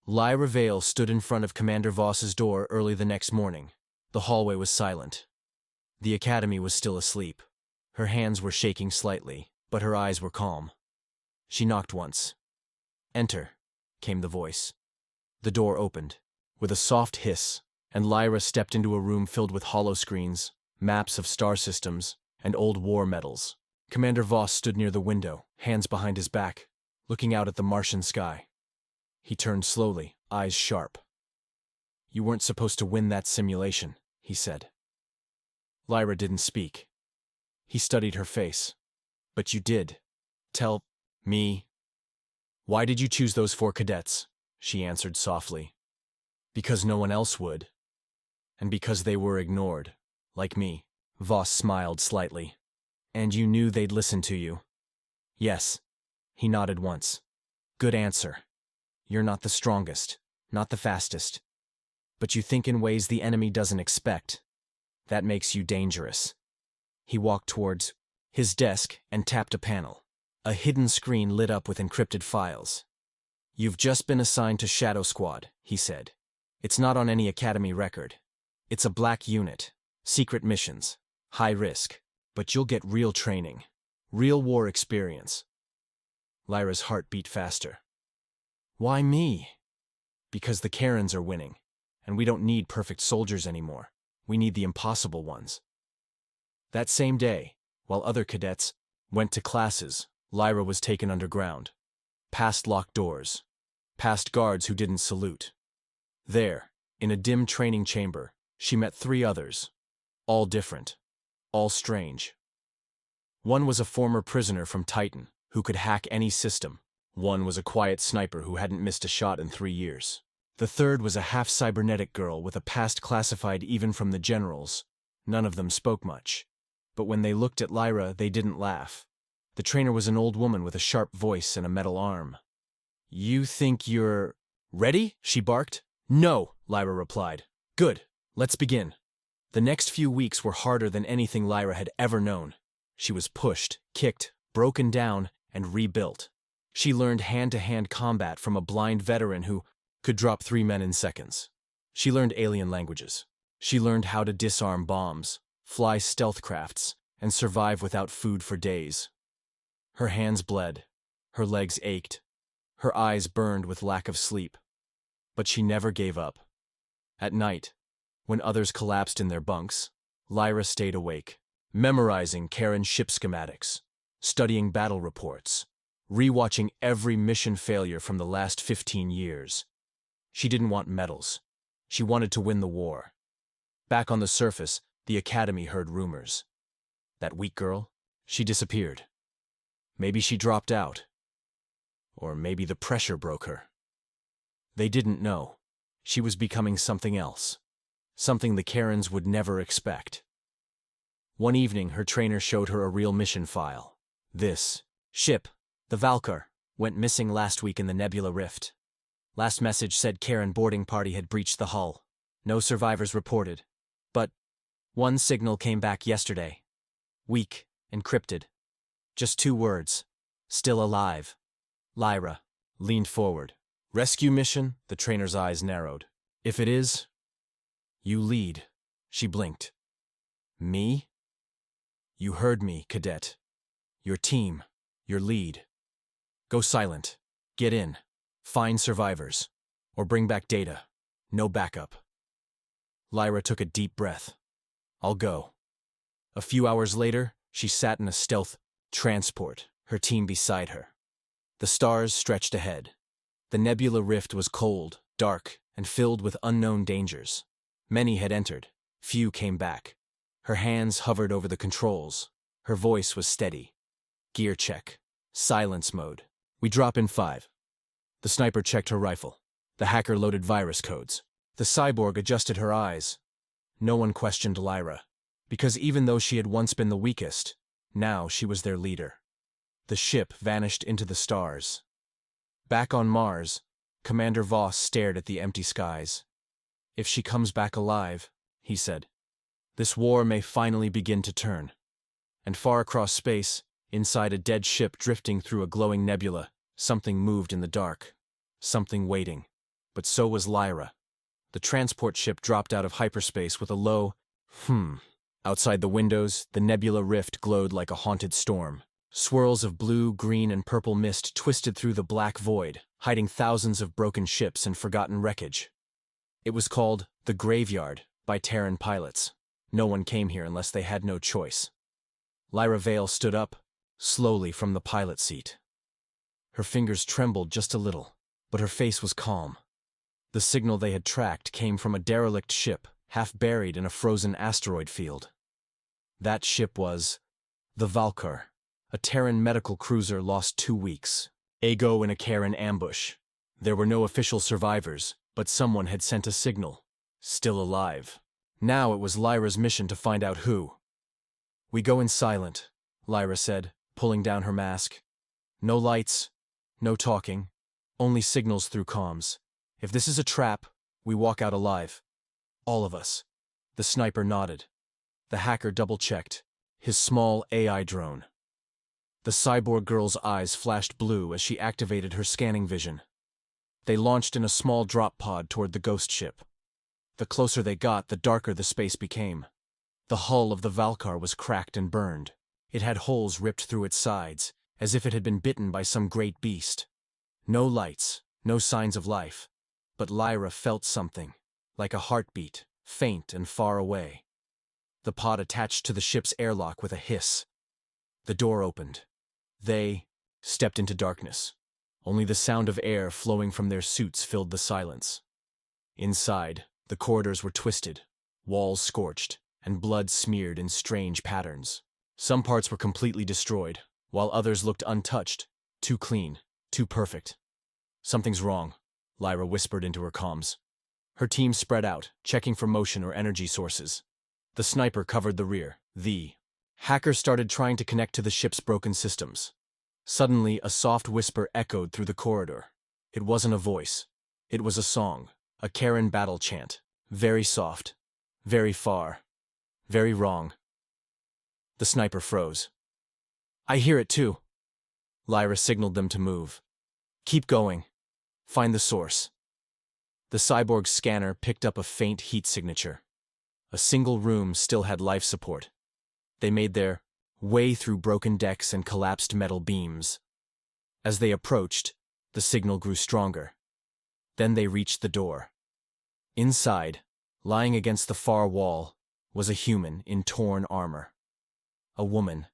Lyra Vale stood in front of Commander Voss's door early the next morning. The hallway was silent. The academy was still asleep. Her hands were shaking slightly, but her eyes were calm. She knocked once. "Enter," came the voice. The door opened, with a soft hiss, and Lyra stepped into a room filled with holoscreens, maps of star systems, and old war medals. Commander Voss stood near the window, hands behind his back, looking out at the Martian sky. He turned slowly, eyes sharp. "You weren't supposed to win that simulation," he said. Lyra didn't speak. He studied her face. "But you did. Tell me. Why did you choose those 4 cadets?" She answered softly. "Because no one else would. And because they were ignored, like me." Voss smiled slightly. "And you knew they'd listen to you?" "Yes." He nodded once. "Good answer. You're not the strongest, not the fastest. But you think in ways the enemy doesn't expect. That makes you dangerous." He walked towards his desk and tapped a panel. A hidden screen lit up with encrypted files. "You've just been assigned to Shadow Squad," he said. "It's not on any academy record. It's a black unit, secret missions, high risk, but you'll get real training, real war experience." Lyra's heart beat faster. "Why me?" "Because the Kaerans are winning, and we don't need perfect soldiers anymore. We need the impossible ones." That same day, while other cadets went to classes, Lyra was taken underground, past locked doors, past guards who didn't salute. There, in a dim training chamber, she met 3 others, all different, all strange. One was a former prisoner from Titan, who could hack any system. One was a quiet sniper who hadn't missed a shot in 3 years. The third was a half-cybernetic girl with a past classified even from the generals. None of them spoke much. But when they looked at Lyra, they didn't laugh. The trainer was an old woman with a sharp voice and a metal arm. "You think you're ready?" she barked. "No," Lyra replied. "Good. Let's begin." The next few weeks were harder than anything Lyra had ever known. She was pushed, kicked, broken down, and rebuilt. She learned hand-to-hand combat from a blind veteran who could drop 3 men in seconds. She learned alien languages. She learned how to disarm bombs, fly stealth crafts, and survive without food for days. Her hands bled. Her legs ached. Her eyes burned with lack of sleep. But she never gave up. At night, when others collapsed in their bunks, Lyra stayed awake, memorizing Kaeran ship schematics, studying battle reports, rewatching every mission failure from the last 15 years. She didn't want medals. She wanted to win the war. Back on the surface, the academy heard rumors. That weak girl? She disappeared. Maybe she dropped out. Or maybe the pressure broke her. They didn't know. She was becoming something else. Something the Kaerans would never expect. One evening, her trainer showed her a real mission file. This ship, the Valkyr, went missing last week in the Nebula Rift. Last message said Kaeran boarding party had breached the hull. No survivors reported. But one signal came back yesterday. Weak, encrypted. Just 2 words. Still alive. Lyra leaned forward. "Rescue mission?" The trainer's eyes narrowed. "If it is, you lead." She blinked. "Me?" "You heard me, Cadet. Your team, your lead. Go silent. Get in. Find survivors. Or bring back data. No backup." Lyra took a deep breath. "I'll go." A few hours later, she sat in a stealth transport, her team beside her. The stars stretched ahead. The Nebula Rift was cold, dark, and filled with unknown dangers. Many had entered. Few came back. Her hands hovered over the controls. Her voice was steady. "Gear check. Silence mode. We drop in 5. The sniper checked her rifle. The hacker loaded virus codes. The cyborg adjusted her eyes. No one questioned Lyra, because even though she had once been the weakest, now she was their leader. The ship vanished into the stars. Back on Mars, Commander Voss stared at the empty skies. "If she comes back alive," he said, "this war may finally begin to turn." And far across space, inside a dead ship drifting through a glowing nebula, something moved in the dark. Something waiting, but so was Lyra. The transport ship dropped out of hyperspace with a low, Outside the windows, the nebula rift glowed like a haunted storm. Swirls of blue, green, and purple mist twisted through the black void, hiding thousands of broken ships and forgotten wreckage. It was called the Graveyard by Terran pilots. No one came here unless they had no choice. Lyra Vale stood up, slowly from the pilot seat. Her fingers trembled just a little, but her face was calm. The signal they had tracked came from a derelict ship, half buried in a frozen asteroid field. That ship was the Valkyr, a Terran medical cruiser lost 2 weeks. Ago in a Kaeran ambush. There were no official survivors, but someone had sent a signal. Still alive. Now it was Lyra's mission to find out who. "We go in silent," Lyra said, pulling down her mask. "No lights, no talking, only signals through comms. If this is a trap, we walk out alive. All of us." The sniper nodded. The hacker double-checked, his small AI drone. The cyborg girl's eyes flashed blue as she activated her scanning vision. They launched in a small drop pod toward the ghost ship. The closer they got, the darker the space became. The hull of the Valkyr was cracked and burned. It had holes ripped through its sides, as if it had been bitten by some great beast. No lights, no signs of life. But Lyra felt something, like a heartbeat, faint and far away. The pod attached to the ship's airlock with a hiss. The door opened. They stepped into darkness. Only the sound of air flowing from their suits filled the silence. Inside, the corridors were twisted, walls scorched, and blood smeared in strange patterns. Some parts were completely destroyed, while others looked untouched, too clean, too perfect. "Something's wrong," Lyra whispered into her comms. Her team spread out, checking for motion or energy sources. The sniper covered the rear. The hacker started trying to connect to the ship's broken systems. Suddenly, a soft whisper echoed through the corridor. It wasn't a voice. It was a song, a Kaeran battle chant. Very soft, very far, very wrong. The sniper froze. "I hear it too." Lyra signaled them to move. "Keep going. Find the source." The cyborg's scanner picked up a faint heat signature. A single room still had life support. They made their way through broken decks and collapsed metal beams. As they approached, the signal grew stronger. Then they reached the door. Inside, lying against the far wall, was a human in torn armor. A woman,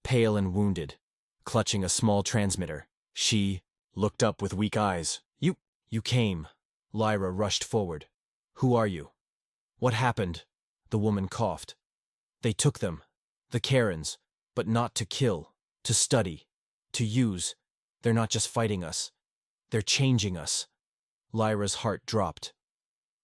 pale and wounded, clutching a small transmitter. She looked up with weak eyes. You came." Lyra rushed forward. "Who are you?" "What happened?" The woman coughed. "They took them, the Kaerans, but not to kill, to study, to use. They're not just fighting us. They're changing us." Lyra's heart dropped.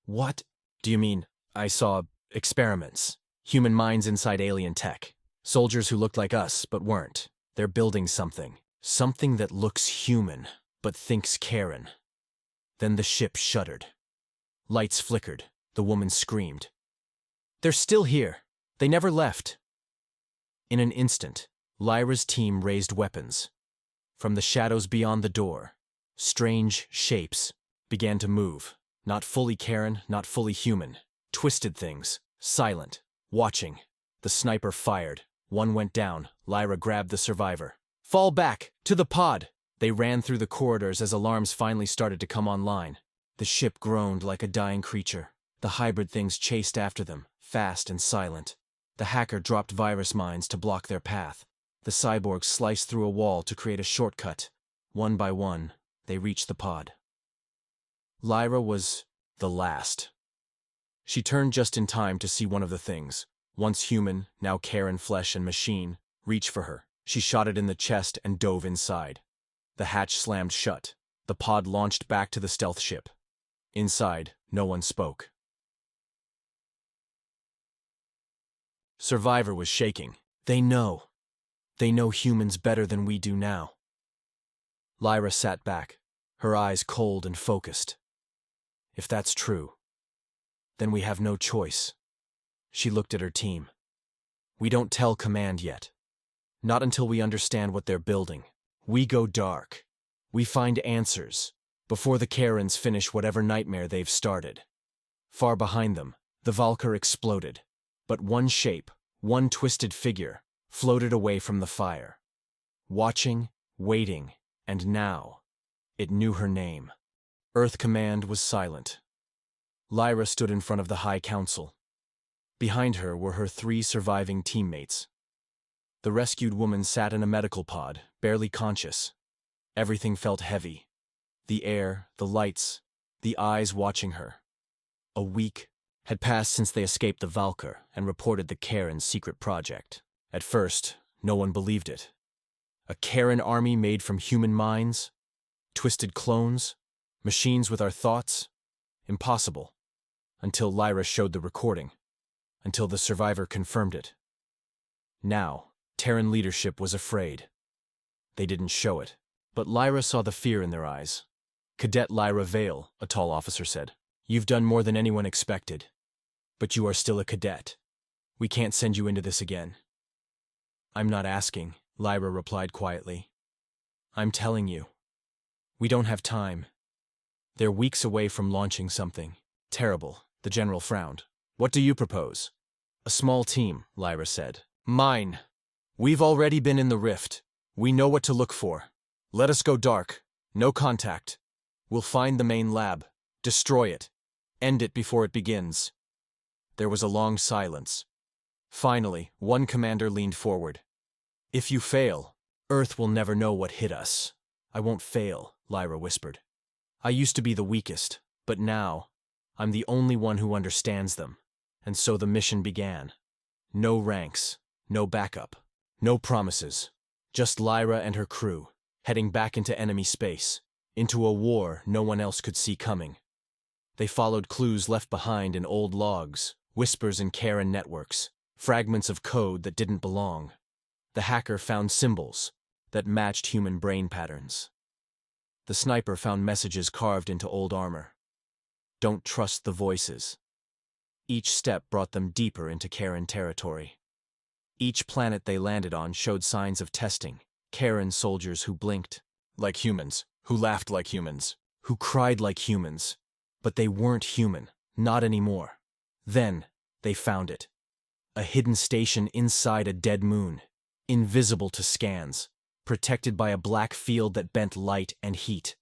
"What do you mean?" "I saw experiments. Human minds inside alien tech. Soldiers who looked like us, but weren't. They're building something. Something that looks human, but thinks Kaeran." Then the ship shuddered. Lights flickered. The woman screamed. "They're still here. They never left." In an instant, Lyra's team raised weapons. From the shadows beyond the door, strange shapes began to move. Not fully Kaeran, not fully human. Twisted things, silent, watching. The sniper fired. One went down. Lyra grabbed the survivor. "Fall back! To the pod!" They ran through the corridors as alarms finally started to come online. The ship groaned like a dying creature. The hybrid things chased after them, fast and silent. The hacker dropped virus mines to block their path. The cyborgs sliced through a wall to create a shortcut. One by one, they reached the pod. Lyra was the last. She turned just in time to see one of the things, once human, now Kaeran flesh and machine, reach for her. She shot it in the chest and dove inside. The hatch slammed shut. The pod launched back to the stealth ship. Inside, no one spoke. Survivor was shaking. They know. They know humans better than we do now. Lyra sat back, her eyes cold and focused. If that's true, then we have no choice. She looked at her team. We don't tell command yet. Not until we understand what they're building. We go dark. We find answers. before the Kaerans finish whatever nightmare they've started. Far behind them, the Valkyr exploded, but one shape, one twisted figure, floated away from the fire. Watching, waiting, and now, it knew her name. Earth Command was silent. Lyra stood in front of the High Council. Behind her were her 3 surviving teammates. The rescued woman sat in a medical pod, barely conscious. Everything felt heavy. The air, the lights, the eyes watching her. A week had passed since they escaped the Valkyr and reported the Kaeran's secret project. At first, no one believed it. A Kaeran army made from human minds? Twisted clones? Machines with our thoughts? Impossible. Until Lyra showed the recording. Until the survivor confirmed it. Now, Terran leadership was afraid. They didn't show it, but Lyra saw the fear in their eyes. Cadet Lyra Vale, a tall officer said. You've done more than anyone expected. But you are still a cadet. We can't send you into this again. I'm not asking, Lyra replied quietly. I'm telling you. We don't have time. They're weeks away from launching something terrible. The general frowned. What do you propose? A small team, Lyra said. Mine. We've already been in the rift. We know what to look for. Let us go dark. No contact. We'll find the main lab. Destroy it. End it before it begins. There was a long silence. Finally, one commander leaned forward. If you fail, Earth will never know what hit us. I won't fail, Lyra whispered. I used to be the weakest, but now, I'm the only one who understands them. And so the mission began. No ranks, no backup, no promises. Just Lyra and her crew, heading back into enemy space, into a war no one else could see coming. They followed clues left behind in old logs, whispers in Kaeran networks, fragments of code that didn't belong. The hacker found symbols that matched human brain patterns. The sniper found messages carved into old armor. Don't trust the voices. Each step brought them deeper into Kaeran territory. Each planet they landed on showed signs of testing. Kaeran soldiers who blinked like humans, who laughed like humans, who cried like humans. But they weren't human, not anymore. Then, they found it. A hidden station inside a dead moon, invisible to scans, protected by a black field that bent light and heat.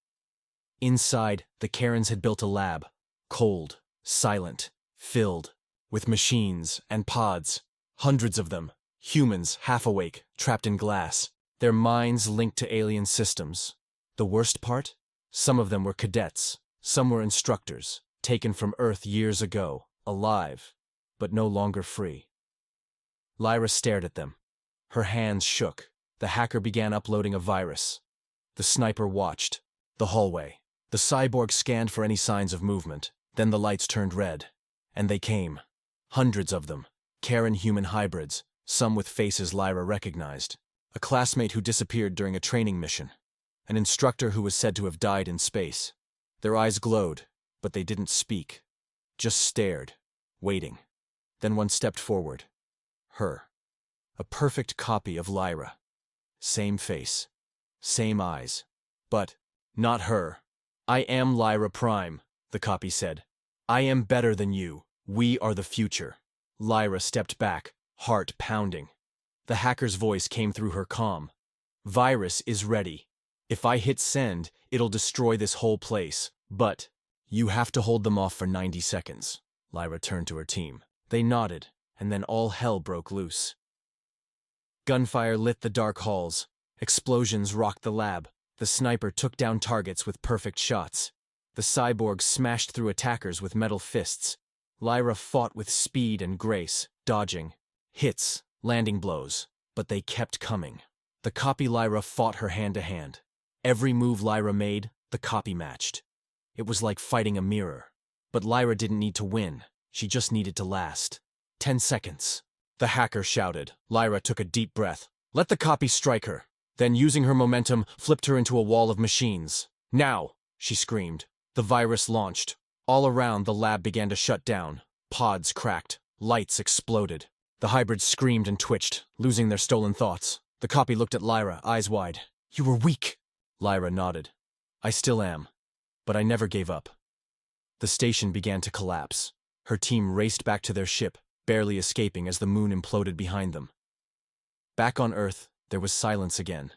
Inside, the Kaerans had built a lab, cold, silent, filled with machines and pods, hundreds of them, humans half awake, trapped in glass, their minds linked to alien systems. The worst part? Some of them were cadets, some were instructors, taken from Earth years ago, alive, but no longer free. Lyra stared at them. Her hands shook. The hacker began uploading a virus. The sniper watched. The hallway. The cyborg scanned for any signs of movement. Then the lights turned red. And they came. Hundreds of them. Kaeran-human hybrids, some with faces Lyra recognized. A classmate who disappeared during a training mission. An instructor who was said to have died in space. Their eyes glowed, but they didn't speak. Just stared, waiting. Then one stepped forward. Her. A perfect copy of Lyra. Same face. Same eyes. But not her. I am Lyra Prime, the copy said. I am better than you. We are the future. Lyra stepped back, heart pounding. The hacker's voice came through her calm. Virus is ready. If I hit send, it'll destroy this whole place. But you have to hold them off for 90 seconds. Lyra turned to her team. They nodded, and then all hell broke loose. Gunfire lit the dark halls. Explosions rocked the lab. The sniper took down targets with perfect shots. The cyborg smashed through attackers with metal fists. Lyra fought with speed and grace, dodging. Hits, landing blows. But they kept coming. The copy Lyra fought her hand-to-hand. Every move Lyra made, the copy matched. It was like fighting a mirror. But Lyra didn't need to win. She just needed to last. 10 seconds. The hacker shouted. Lyra took a deep breath. Let the copy strike her. Then, using her momentum, flipped her into a wall of machines. Now, she screamed. The virus launched. All around, the lab began to shut down. Pods cracked. Lights exploded. The hybrids screamed and twitched, losing their stolen thoughts. The copy looked at Lyra, eyes wide. You were weak. Lyra nodded. I still am. But I never gave up. The station began to collapse. Her team raced back to their ship, barely escaping as the moon imploded behind them. Back on Earth, there was silence again.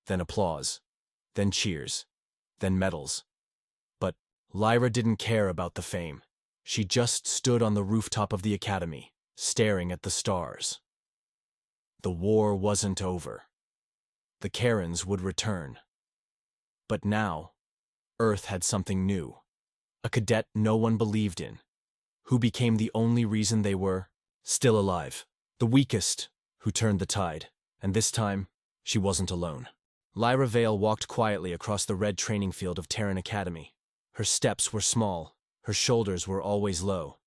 Then applause. Then cheers. Then medals. But Lyra didn't care about the fame. She just stood on the rooftop of the academy, staring at the stars. The war wasn't over. The Kaerans would return. But now, Earth had something new. A cadet no one believed in, who became the only reason they were still alive. The weakest, who turned the tide. And this time, she wasn't alone. Lyra Vale walked quietly across the red training field of Terran Academy. Her steps were small, her shoulders were always low.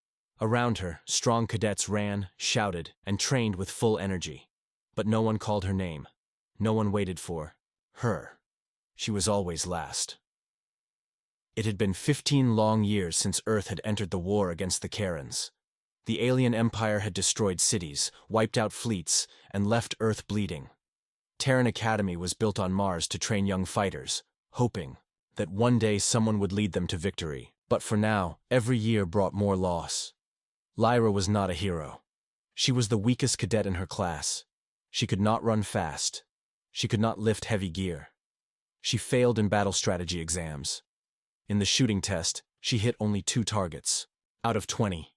Around her, strong cadets ran, shouted, and trained with full energy. But no one called her name. No one waited for her. She was always last. It had been 15 long years since Earth had entered the war against the Kaerans. The alien empire had destroyed cities, wiped out fleets, and left Earth bleeding. Terran Academy was built on Mars to train young fighters, hoping that one day someone would lead them to victory. But for now, every year brought more loss. Lyra was not a hero. She was the weakest cadet in her class. She could not run fast. She could not lift heavy gear. She failed in battle strategy exams. In the shooting test, she hit only 2 targets out of 20.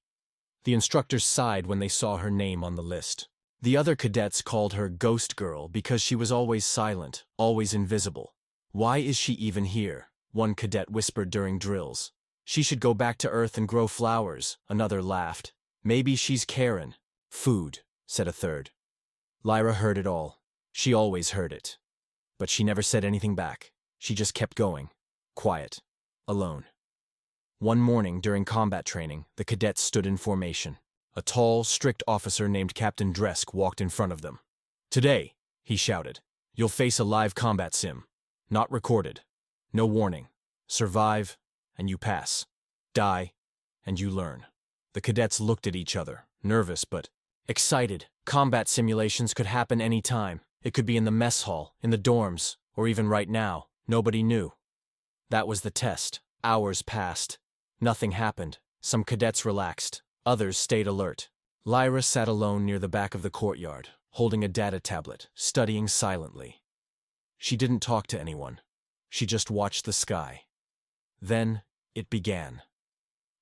The instructors sighed when they saw her name on the list. The other cadets called her Ghost Girl because she was always silent, always invisible. Why is she even here? One cadet whispered during drills. She should go back to Earth and grow flowers, another laughed. Maybe she's Kaeran. Food, said a third. Lyra heard it all. She always heard it. But she never said anything back. She just kept going. Quiet. Alone. One morning during combat training, the cadets stood in formation. A tall, strict officer named Captain Dresk walked in front of them. "Today," he shouted, "you'll face a live combat sim. Not recorded. No warning. Survive, and you pass. Die, and you learn." The cadets looked at each other, nervous but excited. Combat simulations could happen any time. It could be in the mess hall, in the dorms, or even right now. Nobody knew. That was the test. Hours passed. Nothing happened. Some cadets relaxed. Others stayed alert. Lyra sat alone near the back of the courtyard, holding a data tablet, studying silently. She didn't talk to anyone. She just watched the sky. Then, it began.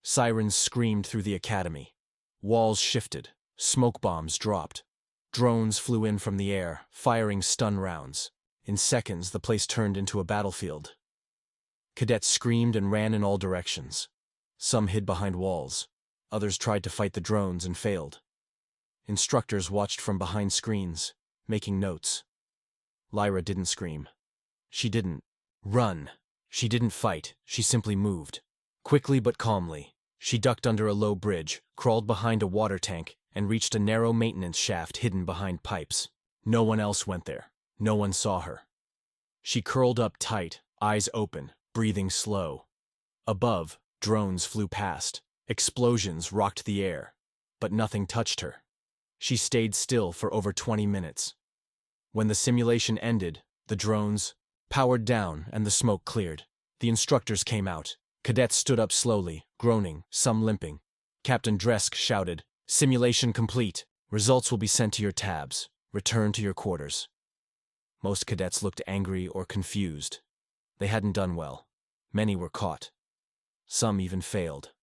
Sirens screamed through the academy. Walls shifted. Smoke bombs dropped. Drones flew in from the air, firing stun rounds. In seconds, the place turned into a battlefield. Cadets screamed and ran in all directions. Some hid behind walls. Others tried to fight the drones and failed. Instructors watched from behind screens, making notes. Lyra didn't scream. She didn't run. She didn't fight. She simply moved. Quickly but calmly, she ducked under a low bridge, crawled behind a water tank, and reached a narrow maintenance shaft hidden behind pipes. No one else went there. No one saw her. She curled up tight, eyes open, breathing slow. Above, drones flew past. Explosions rocked the air. But nothing touched her. She stayed still for over 20 minutes. When the simulation ended, the drones powered down and the smoke cleared. The instructors came out. Cadets stood up slowly, groaning, some limping. Captain Dresk shouted, "Simulation complete. Results will be sent to your tabs. Return to your quarters." Most cadets looked angry or confused. They hadn't done well. Many were caught. Some even failed.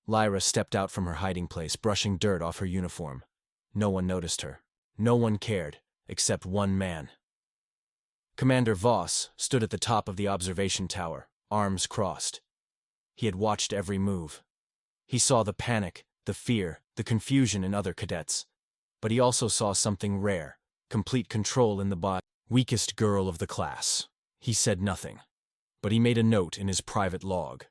Lyra stepped out from her hiding place, brushing dirt off her uniform. No one noticed her. No one cared, except one man. Commander Voss stood at the top of the observation tower, arms crossed. He had watched every move. He saw the panic, the fear, the confusion in other cadets. But he also saw something rare, complete control in the body. Weakest girl of the class. He said nothing. But he made a note in his private log.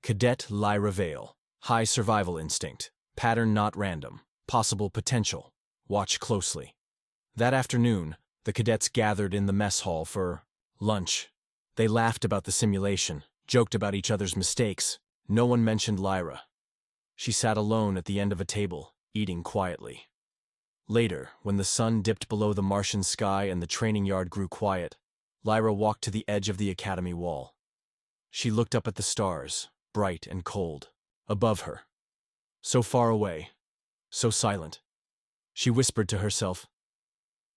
Cadet Lyra Vale. High survival instinct. Pattern not random. Possible potential. Watch closely. That afternoon, the cadets gathered in the mess hall for lunch. They laughed about the simulation, joked about each other's mistakes. No one mentioned Lyra. She sat alone at the end of a table, eating quietly. Later, when the sun dipped below the Martian sky and the training yard grew quiet, Lyra walked to the edge of the academy wall. She looked up at the stars, bright and cold, above her. So far away, so silent. She whispered to herself,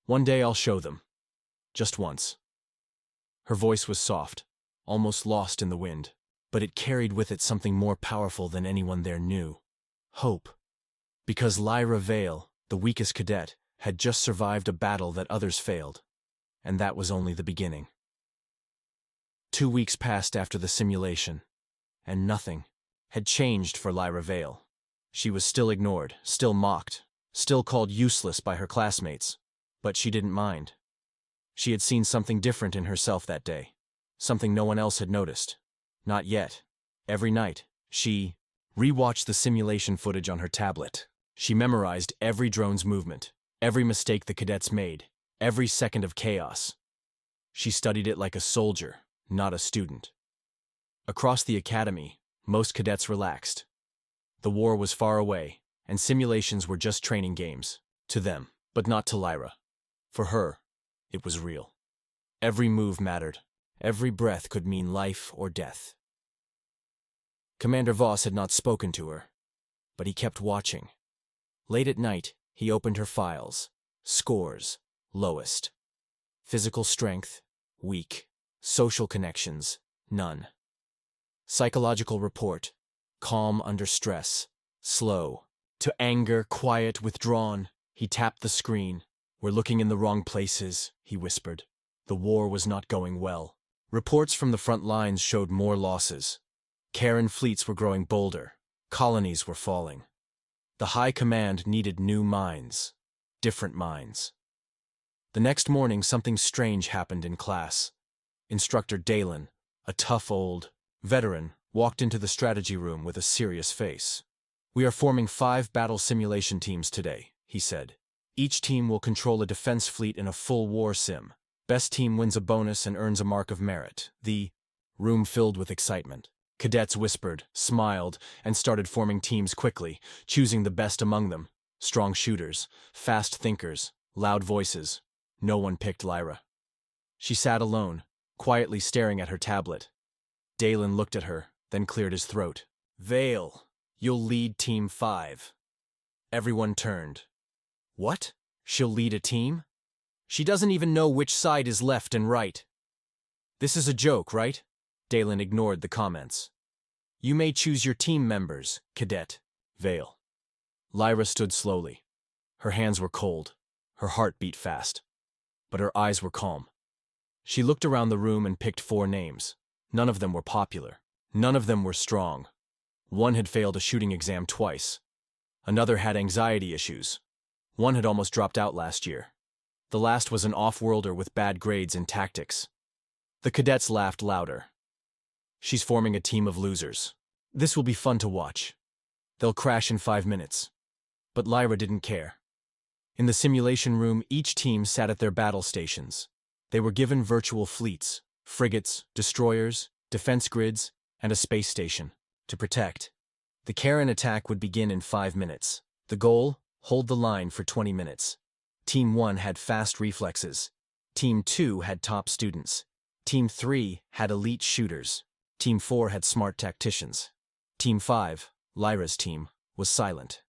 "One day I'll show them. Just once." Her voice was soft, almost lost in the wind, but it carried with it something more powerful than anyone there knew. Hope. Because Lyra Vale, the weakest cadet, had just survived a battle that others failed. And that was only the beginning. 2 weeks passed after the simulation, and nothing had changed for Lyra Vale. She was still ignored, still mocked, still called useless by her classmates, but she didn't mind. She had seen something different in herself that day, something no one else had noticed. Not yet. Every night, she rewatched the simulation footage on her tablet. She memorized every drone's movement, every mistake the cadets made, every second of chaos. She studied it like a soldier, not a student. Across the academy, most cadets relaxed. The war was far away, and simulations were just training games. To them, but not to Lyra. For her, it was real. Every move mattered. Every breath could mean life or death. Commander Voss had not spoken to her, but he kept watching. Late at night, he opened her files. Scores, lowest. Physical strength, weak. Social connections, none. Psychological report, calm under stress, slow. To anger, quiet, withdrawn. He tapped the screen. "We're looking in the wrong places," he whispered. The war was not going well. Reports from the front lines showed more losses. Kaeran fleets were growing bolder. Colonies were falling. The High Command needed new minds. Different minds. The next morning, something strange happened in class. Instructor Dalen, a tough old veteran, walked into the strategy room with a serious face. "We are forming 5 battle simulation teams today," he said. "Each team will control a defense fleet in a full war sim. Best team wins a bonus and earns a mark of merit." The room filled with excitement. Cadets whispered, smiled, and started forming teams quickly, choosing the best among them. Strong shooters, fast thinkers, loud voices. No one picked Lyra. She sat alone, quietly staring at her tablet. Dalen looked at her, then cleared his throat. "Vale, you'll lead Team 5. Everyone turned. "What? She'll lead a team? She doesn't even know which side is left and right." "This is a joke, right?" Dalen ignored the comments. "You may choose your team members, Cadet." Vale. Lyra stood slowly. Her hands were cold. Her heart beat fast. But her eyes were calm. She looked around the room and picked 4 names. None of them were popular. None of them were strong. One had failed a shooting exam twice. Another had anxiety issues. One had almost dropped out last year. The last was an off-worlder with bad grades in tactics. The cadets laughed louder. "She's forming a team of losers. This will be fun to watch. They'll crash in 5 minutes." But Lyra didn't care. In the simulation room, each team sat at their battle stations. They were given virtual fleets, frigates, destroyers, defense grids, and a space station to protect. The Kaeran attack would begin in 5 minutes. The goal? Hold the line for 20 minutes. Team 1 had fast reflexes. Team 2 had top students. Team 3 had elite shooters. Team 4 had smart tacticians. Team 5, Lyra's team, was silent.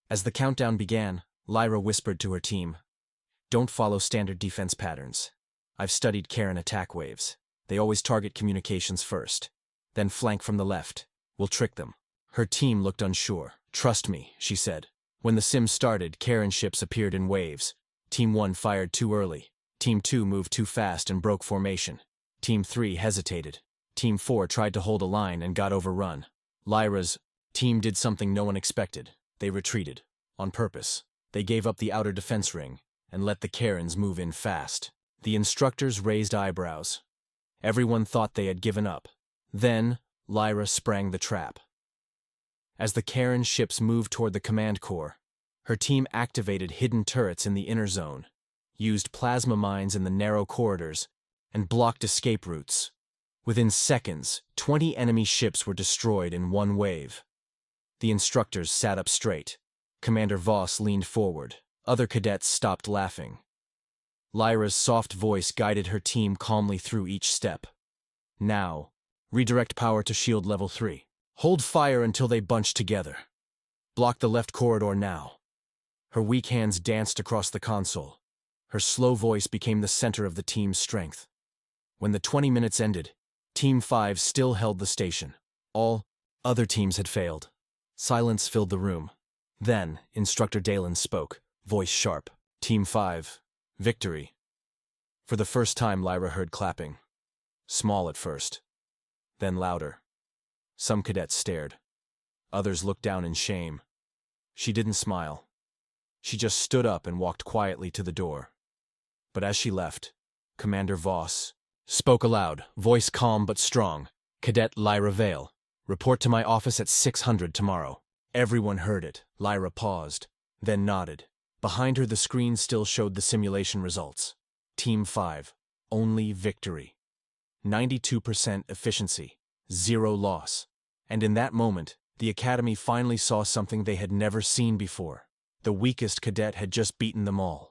As the countdown began, Lyra whispered to her team, "Don't follow standard defense patterns. I've studied Kaeran attack waves. They always target communications first, then flank from the left. We'll trick them." Her team looked unsure. "Trust me," she said. When the sim started, Kaeran ships appeared in waves. Team 1 fired too early. Team 2 moved too fast and broke formation. Team 3 hesitated. Team 4 tried to hold a line and got overrun. Lyra's team did something no one expected. They retreated. On purpose. They gave up the outer defense ring and let the Kaerans move in fast. The instructors raised eyebrows. Everyone thought they had given up. Then, Lyra sprang the trap. As the Kaeran ships moved toward the command core, her team activated hidden turrets in the inner zone, used plasma mines in the narrow corridors, and blocked escape routes. Within seconds, 20 enemy ships were destroyed in one wave. The instructors sat up straight. Commander Voss leaned forward. Other cadets stopped laughing. Lyra's soft voice guided her team calmly through each step. "Now, Redirect power to shield level 3. Hold fire until they bunch together. Block the left corridor now. Her weak hands danced across the console. Her slow voice became the center of the team's strength. When the 20 minutes ended, Team 5 still held the station. All other teams had failed. Silence filled the room. Then, Instructor Dalen spoke, voice sharp. Team 5, victory. For the first time, Lyra heard clapping. Small at first, then louder. Some cadets stared. Others looked down in shame. She didn't smile. She just stood up and walked quietly to the door. But as she left, Commander Voss spoke aloud, voice calm but strong. Cadet Lyra Vale, report to my office at 600 tomorrow. Everyone heard it. Lyra paused, then nodded. Behind her, the screen still showed the simulation results. Team 5, only victory. 92% efficiency, 0 loss. And in that moment, the Academy finally saw something they had never seen before. The weakest cadet had just beaten them all.